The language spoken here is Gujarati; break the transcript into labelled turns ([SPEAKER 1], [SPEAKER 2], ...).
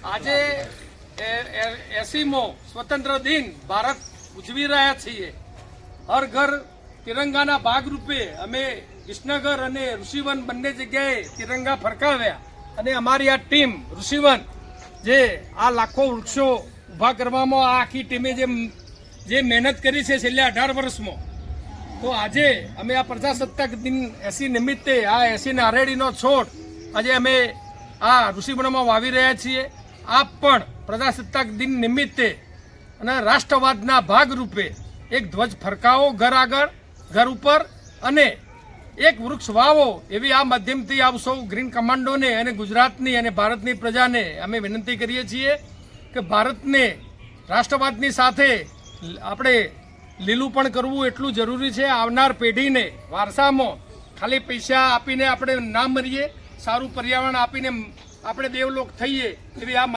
[SPEAKER 1] આજે 80મો સ્વતંત્ર દિન ભારત ઉજવી રહ્યા છીએ. હર ઘર તિરંગાના ભાગરૂપે અમે વિસનગર અને ઋષિવન બંને જગ્યાએ તિરંગા ફરકાવ્યા અને અમારી આ ટીમ ઋષિવન જે આ લાખો વૃક્ષો ઊભા કરવામાં આ આખી ટીમે જે મહેનત કરી છે છેલ્લા 18 વર્ષમાં, તો આજે અમે આ પ્રજાસત્તાક દિન 80 નિમિત્તે આ 80 નારેડીનો છોડ આજે અમે આ ઋષિવનમાં વાવી રહ્યા છીએ. આપ પણ પ્રજાસત્તાક દિન નિમિત્તે અને રાષ્ટ્રવાદના ભાગરૂપે એક ધ્વજ ફરકાવો ઘર આગળ, ઘર ઉપર, અને એક વૃક્ષ વાવો એવી આ માધ્યમથી આપ સૌ ગ્રીન કમાન્ડોને અને ગુજરાતની અને ભારતની પ્રજાને અમે વિનંતી કરીએ છીએ કે ભારતને રાષ્ટ્રવાદની સાથે આપણે લીલું પણ કરવું એટલું જરૂરી છે. આવનાર પેઢીને વારસામાં ખાલી પૈસા આપીને આપણે ના મરીએ, સારું પર્યાવરણ આપીને આપણે દેવલોક થઈએ એવી આ